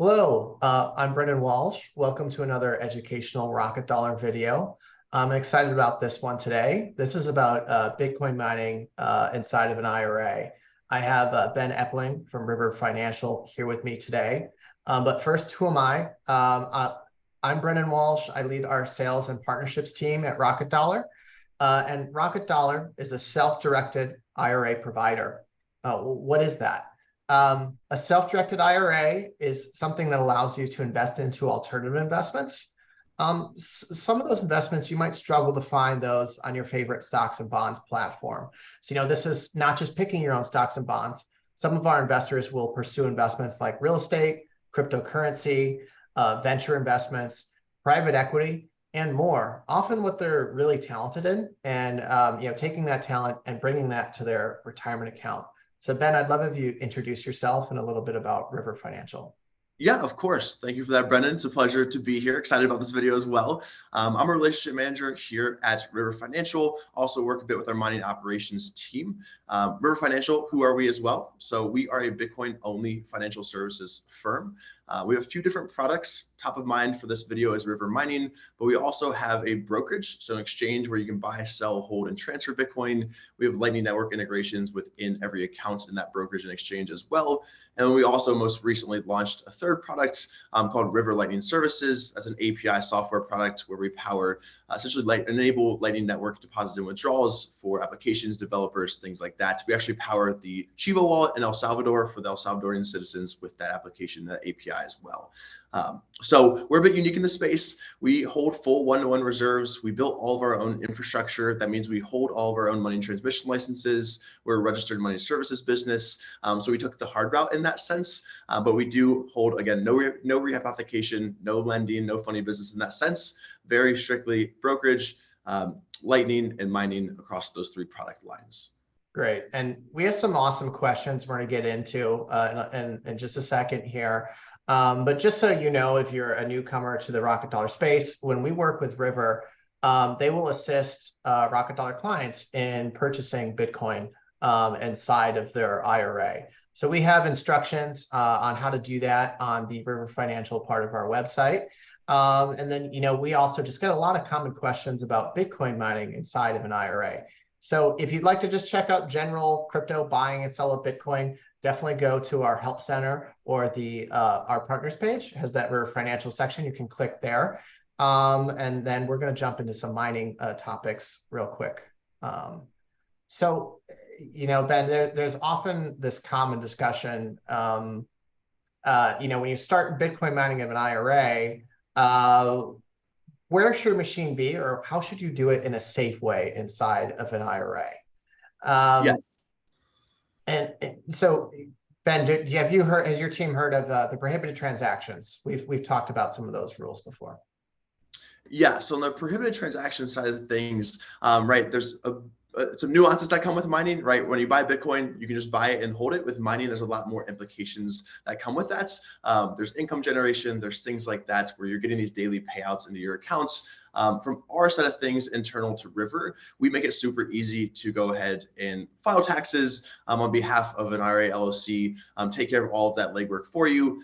Hello, I'm Brendan Walsh. Welcome to another educational Rocket Dollar video. I'm excited about this one today. This is about Bitcoin mining inside of an IRA. I have Ben Epling from River Financial here with me today. But first, who am I? I'm Brendan Walsh. I lead our sales and partnerships team at Rocket Dollar. And Rocket Dollar is a self-directed IRA provider. What is that? A self-directed IRA is something that allows you to invest into alternative investments. Some of those investments, you might struggle to find those on your favorite stocks and bonds platform. So, this is not just picking your own stocks and bonds. Some of our investors will pursue investments like real estate, cryptocurrency, venture investments, private equity, and more, often what they're really talented in, and taking that talent and bringing that to their retirement account. So Ben, I'd love if you introduce yourself and a little bit about River Financial. Yeah, of course. Thank you for that, Brendan. It's a pleasure to be here. Excited about this video as well. I'm a relationship manager here at River Financial. Also work a bit with our mining operations team. River Financial, who are we as well? So we are a Bitcoin-only financial services firm. We have a few different products. Top of mind for this video is River Mining, but we also have a brokerage, so an exchange where you can buy, sell, hold, and transfer Bitcoin. We have Lightning Network integrations within every account in that brokerage and exchange as well. And we also most recently launched a third product called River Lightning Services. That's an API software product where we power, essentially enable Lightning Network deposits and withdrawals for applications, developers, things like that. We actually power the Chivo wallet in El Salvador for the El Salvadorian citizens with that application, that API as well. So we're a bit unique in the space. We hold full one-to-one reserves. We built all of our own infrastructure. That means we hold all of our own money transmission licenses. We're a registered money services business. So we took the hard route in that sense, but we do hold, again, no rehypothecation, no lending, no funny business in that sense. Very strictly brokerage, lightning, and mining across those three product lines. Great. And we have some awesome questions we're going to get into in just a second here. But just so you know, if you're a newcomer to the Rocket Dollar space, when we work with River, they will assist Rocket Dollar clients in purchasing Bitcoin inside of their IRA. So we have instructions on how to do that on the River Financial part of our website. And then, we also just get a lot of common questions about Bitcoin mining inside of an IRA. So if you'd like to just check out general crypto buying and sell of Bitcoin, definitely go to our help center or our partners page. It has that River Financial section. You can click there. And then we're going to jump into some mining topics real quick. So, Ben, there's often this common discussion, when you start Bitcoin mining of an IRA, where should a machine be, or how should you do it in a safe way inside of an IRA? Yes. And so, Ben, has your team heard of the prohibited transactions? We've talked about some of those rules before. Yeah, so on the prohibited transaction side of things, right, there's some nuances that come with mining, right? When you buy Bitcoin, you can just buy it and hold it. With mining, there's a lot more implications that come with that. There's income generation, there's things like that where you're getting these daily payouts into your accounts. From our side of things internal to River, we make it super easy to go ahead and file taxes on behalf of an IRA LLC, take care of all of that legwork for you.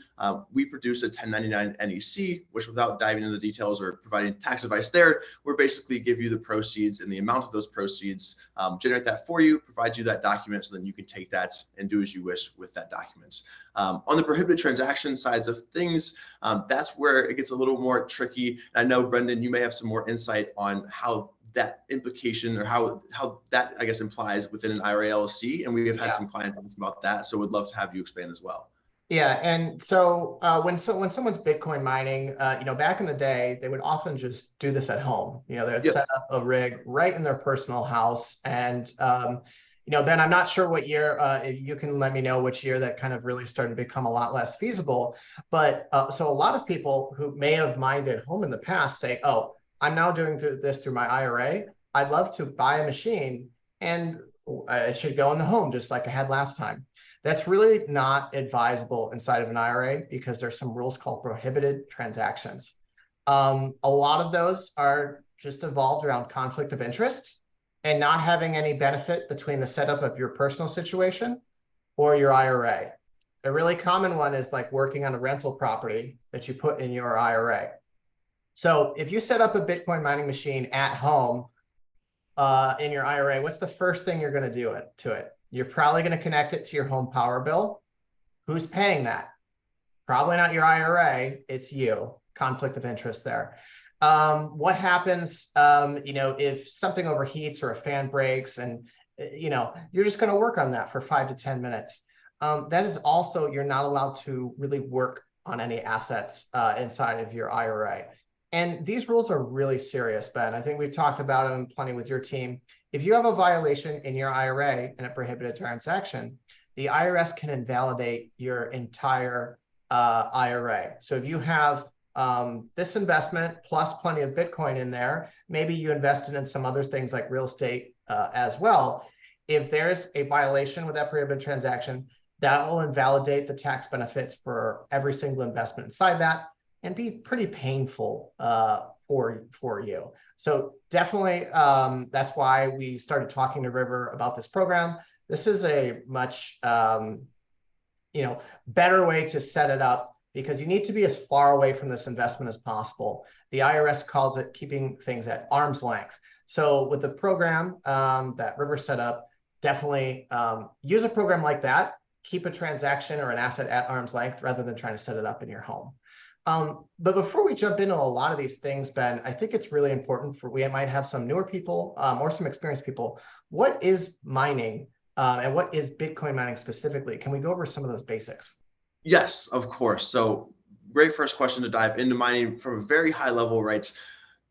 We produce a 1099 NEC, which, without diving into the details or providing tax advice there, we're basically give you the proceeds and the amount of those proceeds, generate that for you, provide you that document so then you can take that and do as you wish with that document. On the prohibited transaction sides of things, that's where it gets a little more tricky. I know, Brendan, you may have some more insight on how that implication or how that, I guess, implies within an IRA LLC. And we have had some clients ask about that. So we'd love to have you expand as well. Yeah, and so when someone's Bitcoin mining, back in the day, they would often just do this at home. They would set up a rig right in their personal house. And Ben, I'm not sure what year. If you can let me know which year that kind of really started to become a lot less feasible. But so a lot of people who may have mined at home in the past say, "Oh, I'm now doing this through my IRA. I'd love to buy a machine, and it should go in the home just like I had last time." That's really not advisable inside of an IRA because there's some rules called prohibited transactions. A lot of those are just evolved around conflict of interest and not having any benefit between the setup of your personal situation or your IRA. A really common one is like working on a rental property that you put in your IRA. So if you set up a Bitcoin mining machine at home in your IRA, what's the first thing you're going to do to it? You're probably going to connect it to your home power bill. Who's paying that? Probably not your IRA, it's you. Conflict of interest there. What happens, if something overheats or a fan breaks and, you're just going to work on that for 5 to 10 minutes. That is also, you're not allowed to really work on any assets inside of your IRA. And these rules are really serious, Ben. I think we've talked about them plenty with your team. If you have a violation in your IRA and a prohibited transaction, the IRS can invalidate your entire IRA. So if you have this investment plus plenty of Bitcoin in there, maybe you invested in some other things like real estate as well. If there's a violation with that prohibited transaction, that will invalidate the tax benefits for every single investment inside that and be pretty painful for you. So definitely, that's why we started talking to River about this program. This is a much better way to set it up because you need to be as far away from this investment as possible. The IRS calls it keeping things at arm's length. So with the program that River set up, definitely use a program like that. Keep a transaction or an asset at arm's length rather than trying to set it up in your home. But before we jump into a lot of these things, Ben, I think it's really important we might have some newer people or some experienced people. What is mining and what is Bitcoin mining specifically? Can we go over some of those basics? Yes, of course. So great first question to dive into mining from a very high level, right?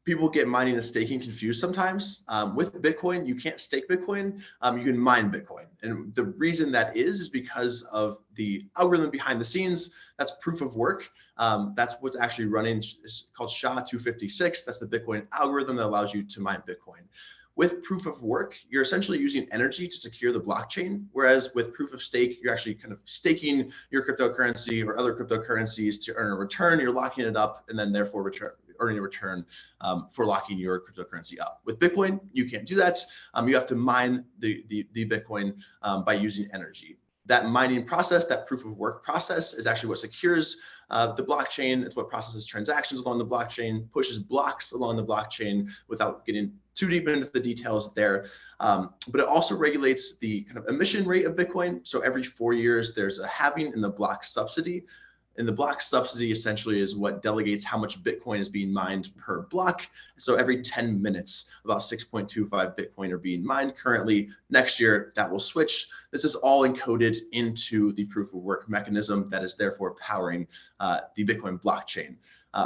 People get mining and staking confused sometimes. With Bitcoin, you can't stake Bitcoin, you can mine Bitcoin. And the reason that is because of the algorithm behind the scenes. That's proof of work. That's what's actually running. It's called SHA-256. That's the Bitcoin algorithm that allows you to mine Bitcoin. With proof of work, you're essentially using energy to secure the blockchain, whereas with proof of stake, you're actually kind of staking your cryptocurrency or other cryptocurrencies to earn a return. You're locking it up and then therefore earning a return for locking your cryptocurrency up. With Bitcoin, you can't do that. You have to mine the Bitcoin by using energy. That mining process, that proof of work process, is actually what secures the blockchain. It's what processes transactions along the blockchain, pushes blocks along the blockchain without getting too deep into the details there. But it also regulates the kind of emission rate of Bitcoin. So every 4 years, there's a halving in the block subsidy. And the block subsidy essentially is what delegates how much Bitcoin is being mined per block. So every 10 minutes, about 6.25 Bitcoin are being mined currently. Next year, that will switch. This is all encoded into the proof of work mechanism that is therefore powering the Bitcoin blockchain.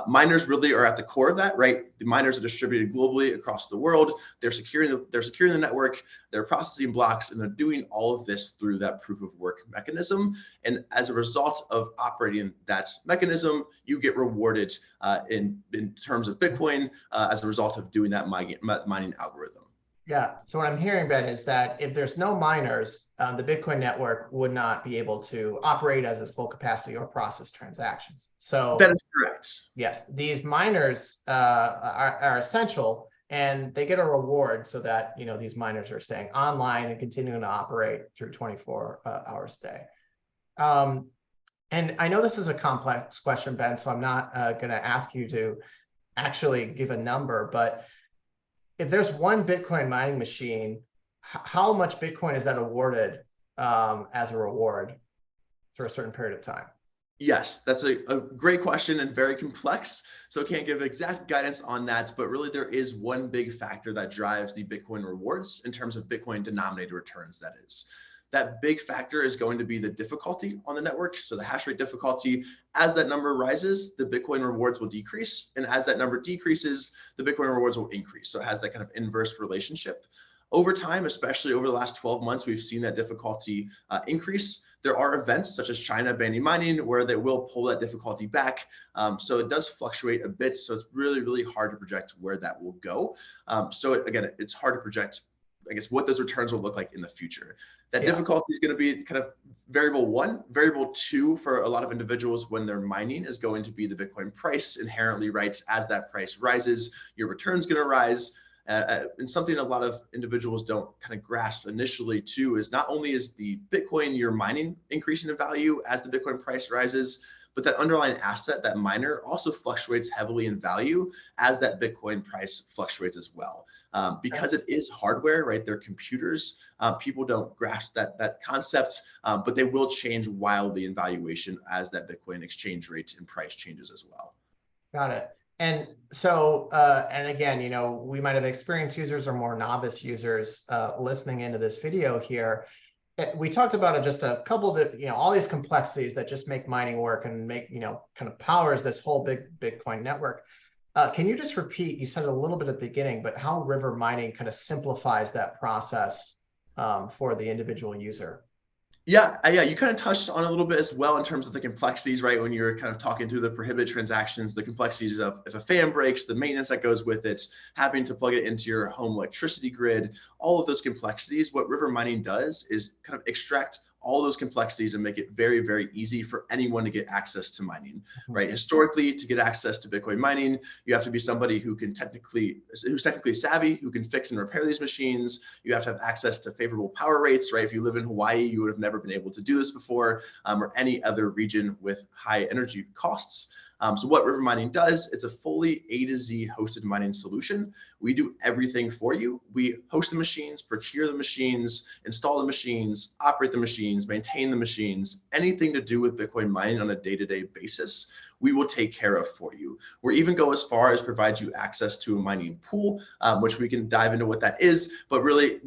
Miners really are at the core of that, right? The miners are distributed globally across the world. They're securing the network, they're processing blocks, and they're doing all of this through that proof of work mechanism. And as a result of operating that mechanism, you get rewarded in terms of Bitcoin as a result of doing that mining algorithm. Yeah. So what I'm hearing, Ben, is that if there's no miners, the Bitcoin network would not be able to operate as its full capacity or process transactions. So that is correct. Yes, these miners are essential, and they get a reward so that these miners are staying online and continuing to operate through 24 hours a day. And I know this is a complex question, Ben, so I'm not going to ask you to actually give a number, but if there's one Bitcoin mining machine, how much Bitcoin is that awarded as a reward for a certain period of time? Yes, that's a great question and very complex. So I can't give exact guidance on that, but really there is one big factor that drives the Bitcoin rewards in terms of Bitcoin denominated returns, that is. That big factor is going to be the difficulty on the network. So the hash rate difficulty, as that number rises, the Bitcoin rewards will decrease. And as that number decreases, the Bitcoin rewards will increase. So it has that kind of inverse relationship. Over time, especially over the last 12 months, we've seen that difficulty increase. There are events such as China banning mining where they will pull that difficulty back. So it does fluctuate a bit. So it's really, really hard to project where that will go. Again, it's hard to project, I guess, what those returns will look like in the future. That difficulty is going to be kind of variable one. Variable two for a lot of individuals when they're mining is going to be the Bitcoin price inherently, right? As that price rises, your return's going to rise. And something a lot of individuals don't kind of grasp initially too is not only is the Bitcoin you're mining increasing in value as the Bitcoin price rises, but that underlying asset, that miner, also fluctuates heavily in value as that Bitcoin price fluctuates as well. Because it is hardware, right? They're computers. People don't grasp that concept, but they will change wildly in valuation as that Bitcoin exchange rate and price changes as well. Got it. And so, and again, we might have experienced users or more novice users listening into this video here. We talked about it, just a couple of, all these complexities that just make mining work and make, kind of powers this whole big Bitcoin network. Can you just repeat, you said it a little bit at the beginning, but how river mining kind of simplifies that process for the individual user? Yeah, you kind of touched on a little bit as well in terms of the complexities, right? When you're kind of talking through the prohibited transactions, the complexities of if a fan breaks, the maintenance that goes with it, having to plug it into your home electricity grid, all of those complexities. What river mining does is kind of extract all those complexities and make it very, very easy for anyone to get access to mining, right? Historically, to get access to Bitcoin mining, you have to be somebody who's technically savvy, who can fix and repair these machines. You have to have access to favorable power rates, right? If you live in Hawaii, you would have never been able to do this before, or any other region with high energy costs. So what river mining does, it's a fully A to Z hosted mining solution. We do everything for you. We host the machines, procure the machines, install the machines, operate the machines, maintain the machines, anything to do with Bitcoin mining on a day-to-day basis, we will take care of for you. We're even go as far as provide you access to a mining pool, which we can dive into what that is. But really,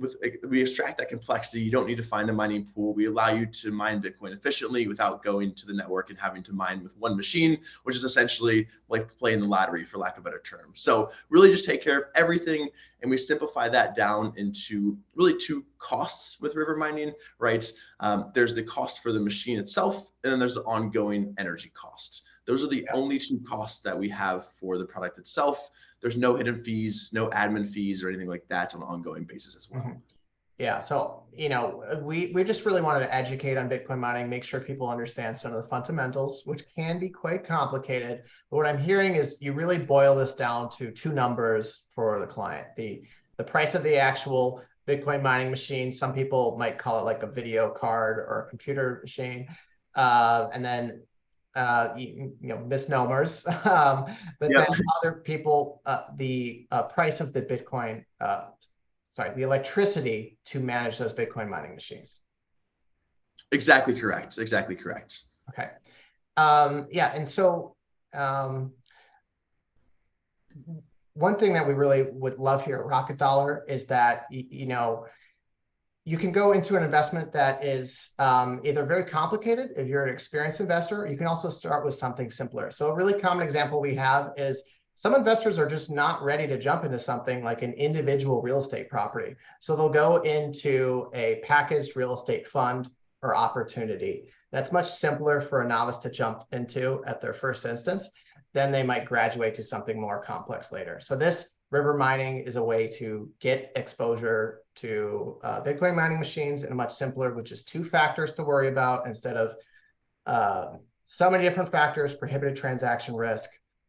we extract that complexity. You don't need to find a mining pool. We allow you to mine Bitcoin efficiently without going to the network and having to mine with one machine, which is essentially like playing the lottery, for lack of a better term. So really just take care of everything, and we simplify that down into really two costs with river mining, right? There's the cost for the machine itself, and then there's the ongoing energy cost. Those are the only two costs that we have for the product itself. There's no hidden fees, no admin fees or anything like that on an ongoing basis as well. Yeah, so, we just really wanted to educate on Bitcoin mining, make sure people understand some of the fundamentals, which can be quite complicated. But what I'm hearing is you really boil this down to two numbers for the client. The price of the actual Bitcoin mining machine, some people might call it like a video card or a computer machine, and then misnomers. But then other people, the price of the Bitcoin, the electricity to manage those Bitcoin mining machines. Exactly correct. Exactly correct. Okay. Yeah, and so one thing that we really would love here at Rocket Dollar is that you can go into an investment that is either very complicated if you're an experienced investor. You can also start with something simpler. So a really common example we have is some investors are just not ready to jump into something like an individual real estate property. So they'll go into a packaged real estate fund or opportunity. That's much simpler for a novice to jump into at their first instance. Then they might graduate to something more complex later. So this river mining is a way to get exposure to Bitcoin mining machines in a much simpler, which is two factors to worry about instead of so many different factors, prohibited transaction risk,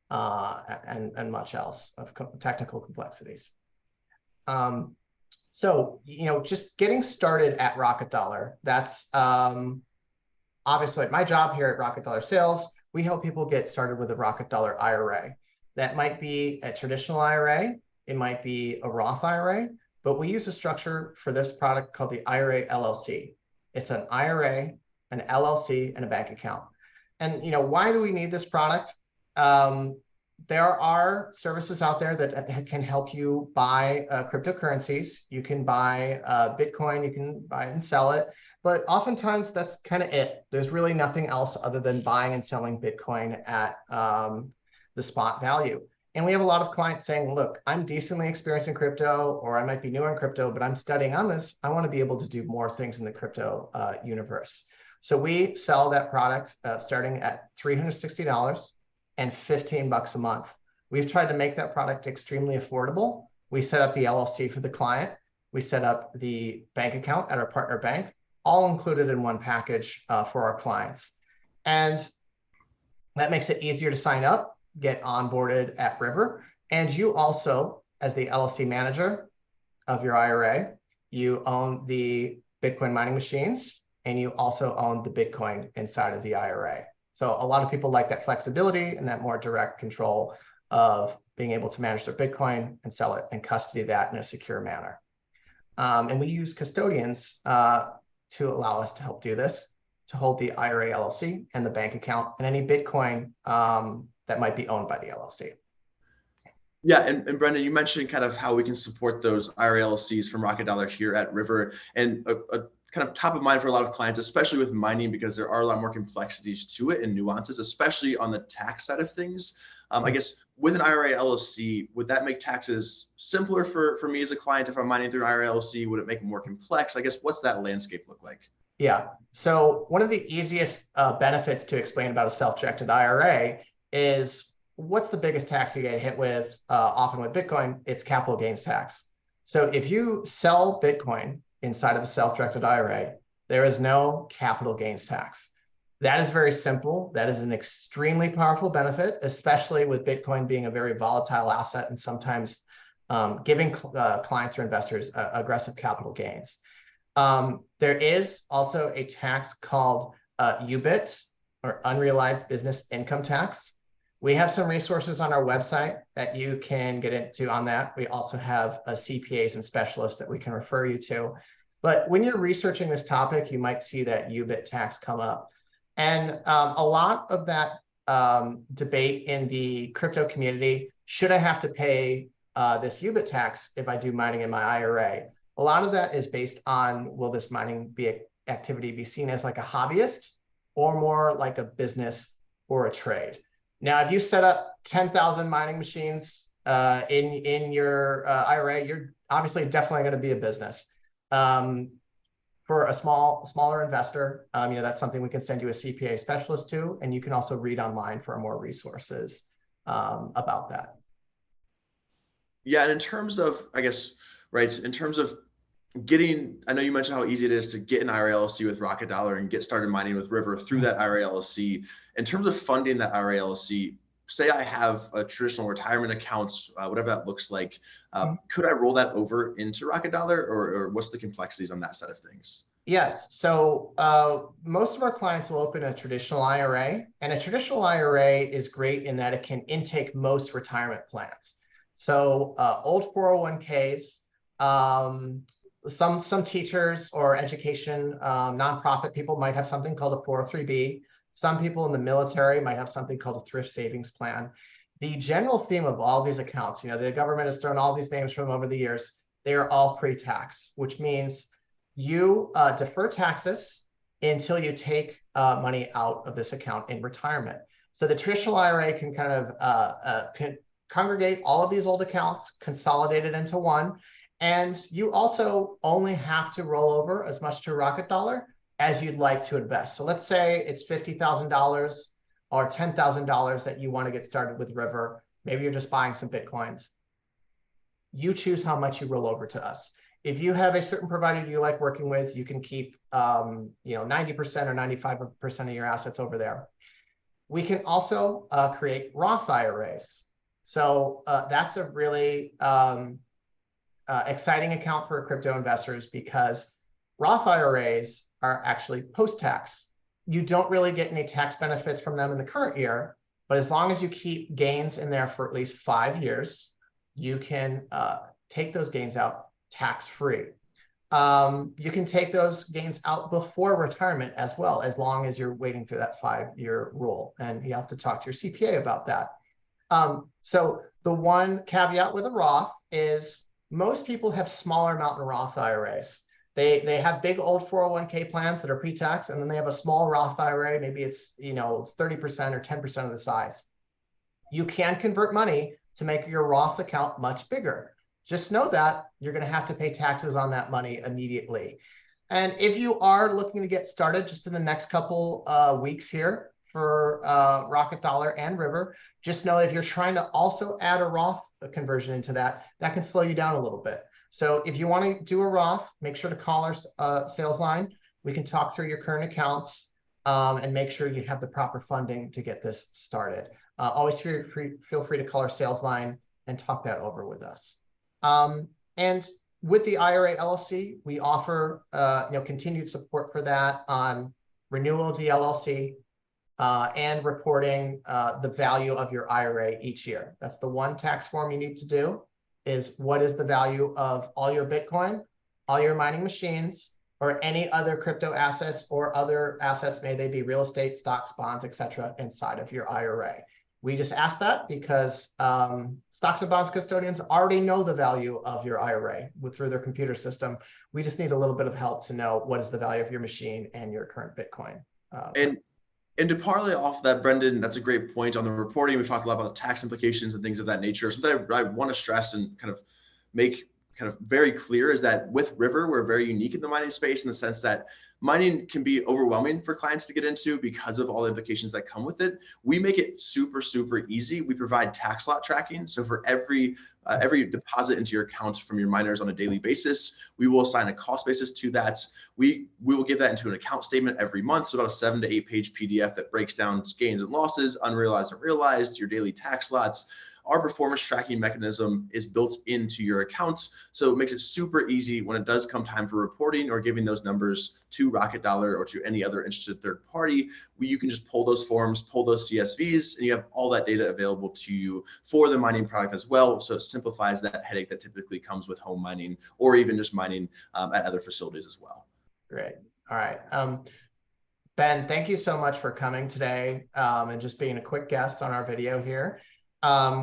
and much else of technical complexities. So, just getting started at Rocket Dollar, that's obviously my job here at Rocket Dollar Sales. We help people get started with a Rocket Dollar IRA. That might be a traditional IRA, it might be a Roth IRA, but we use a structure for this product called the IRA LLC. It's an IRA, an LLC, and a bank account. And why do we need this product? There are services out there that can help you buy cryptocurrencies. You can buy Bitcoin, you can buy and sell it, but oftentimes that's kind of it. There's really nothing else other than buying and selling Bitcoin at the spot value. And we have a lot of clients saying, look, I'm decently experienced in crypto, or I might be new in crypto, but I'm studying on this. I want to be able to do more things in the crypto universe. So we sell that product starting at $360 and $15 a month. We've tried to make that product extremely affordable. We set up the LLC for the client. We set up the bank account at our partner bank, all included in one package for our clients. And that makes it easier to sign up, get onboarded at River. And you also as the LLC manager of your IRA. You own the Bitcoin mining machines, and you also own the Bitcoin inside of the IRA. So a lot of people like that flexibility and that more direct control of being able to manage their Bitcoin and sell it and custody that in a secure manner. And we use custodians to allow us to help do this, to hold the IRA LLC and the bank account and any Bitcoin that might be owned by the LLC. Yeah, and Brendan, you mentioned kind of how we can support those IRA LLCs from Rocket Dollar here at River, and a kind of top of mind for a lot of clients, especially with mining, because there are a lot more complexities to it and nuances, especially on the tax side of things. I guess with an IRA LLC, would that make taxes simpler for me as a client if I'm mining through an IRA LLC? Would it make it more complex? I guess, what's that landscape look like? Yeah. So one of the easiest benefits to explain about a self-directed IRA is what's the biggest tax you get hit with often with Bitcoin? It's capital gains tax. So if you sell Bitcoin inside of a self-directed IRA, there is no capital gains tax. That is very simple. That is an extremely powerful benefit, especially with Bitcoin being a very volatile asset and sometimes giving clients or investors aggressive capital gains. There is also a tax called UBIT, or unrealized business income tax. We have some resources on our website that you can get into on that. We also have CPAs and specialists that we can refer you to. But when you're researching this topic, you might see that UBIT tax come up. And a lot of that debate in the crypto community, should I have to pay this UBIT tax if I do mining in my IRA? A lot of that is based on, will this mining activity be seen as like a hobbyist or more like a business or a trade? Now, if you set up 10,000 mining machines in your IRA, you're obviously definitely going to be a business. For a smaller investor, that's something we can send you a CPA specialist to, and you can also read online for more resources about that. Yeah, and in terms of, I guess, right, in terms of getting, I know you mentioned how easy it is to get an IRA LLC with Rocket Dollar and get started mining with River through that IRA LLC. In terms of funding that IRA LLC, say I have a traditional retirement accounts, whatever that looks like, could I roll that over into Rocket Dollar, or what's the complexities on that side of things? Yes. So most of our clients will open a traditional IRA, and a traditional IRA is great in that it can intake most retirement plans. So old 401ks, some teachers or education nonprofit people might have something called a 403b. Some people in the military might have something called a thrift savings plan. The general theme of all these accounts, the government has thrown all these names from over the years, they are all pre-tax, which means you defer taxes until you take money out of this account in retirement. So the traditional IRA can kind of congregate all of these old accounts, consolidate it into one, and you also only have to roll over as much to Rocket Dollar as you'd like to invest. So let's say it's $50,000 or $10,000 that you want to get started with River. Maybe you're just buying some Bitcoins. You choose how much you roll over to us. If you have a certain provider you like working with, you can keep 90% or 95% of your assets over there. We can also create Roth IRAs. So that's a really exciting account for crypto investors, because Roth IRAs are actually post-tax. You don't really get any tax benefits from them in the current year, but as long as you keep gains in there for at least 5 years, you can take those gains out tax-free. You can take those gains out before retirement as well, as long as you're waiting through that 5-year rule. And you have to talk to your CPA about that. So the one caveat with a Roth is most people have smaller amount in Roth IRAs. They have big old 401k plans that are pre-tax, and then they have a small Roth IRA. Maybe it's 30% or 10% of the size. You can convert money to make your Roth account much bigger. Just know that you're going to have to pay taxes on that money immediately. And if you are looking to get started just in the next couple weeks here for Rocket Dollar and River, just know if you're trying to also add a Roth conversion into that, that can slow you down a little bit. So if you want to do a Roth, make sure to call our sales line. We can talk through your current accounts and make sure you have the proper funding to get this started. Always feel free to call our sales line and talk that over with us. And with the IRA LLC, we offer continued support for that on renewal of the LLC and reporting the value of your IRA each year. That's the one tax form you need to do, is what is the value of all your Bitcoin, all your mining machines, or any other crypto assets or other assets, may they be real estate, stocks, bonds, etc., inside of your IRA. We just ask that because stocks and bonds custodians already know the value of your IRA through their computer system. We just need a little bit of help to know what is the value of your machine and your current Bitcoin. And to parlay off that, Brendan, that's a great point on the reporting. We've talked a lot about the tax implications and things of that nature. Something I want to stress and kind of make kind of very clear is that with River, we're very unique in the mining space in the sense that mining can be overwhelming for clients to get into because of all the implications that come with it. We make it super, super easy. We provide tax lot tracking. So for every deposit into your account from your miners on a daily basis, we will assign a cost basis to that. We will give that into an account statement every month. So about a 7 to 8 page PDF that breaks down gains and losses, unrealized and realized, your daily tax lots. Our performance tracking mechanism is built into your accounts. So it makes it super easy when it does come time for reporting or giving those numbers to Rocket Dollar or to any other interested third party. You can just pull those forms, pull those CSVs, and you have all that data available to you for the mining product as well. So it simplifies that headache that typically comes with home mining or even just mining at other facilities as well. Great. All right. Ben, thank you so much for coming today and just being a quick guest on our video here.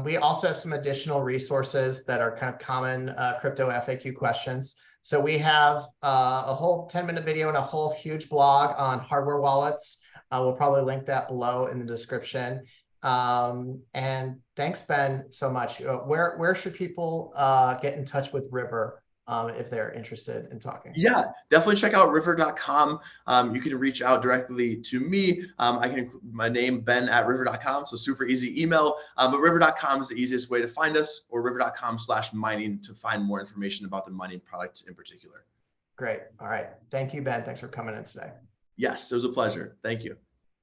We also have some additional resources that are kind of common crypto FAQ questions. So we have a whole 10-minute video and a whole huge blog on hardware wallets. We'll probably link that below in the description. And thanks, Ben, so much. Where should people get in touch with River if they're interested in talking? Yeah, definitely check out river.com. You can reach out directly to me. I can include my name, ben@river.com. So super easy email. But river.com is the easiest way to find us, or river.com/mining to find more information about the mining product in particular. Great. All right. Thank you, Ben. Thanks for coming in today. Yes, it was a pleasure. Thank you.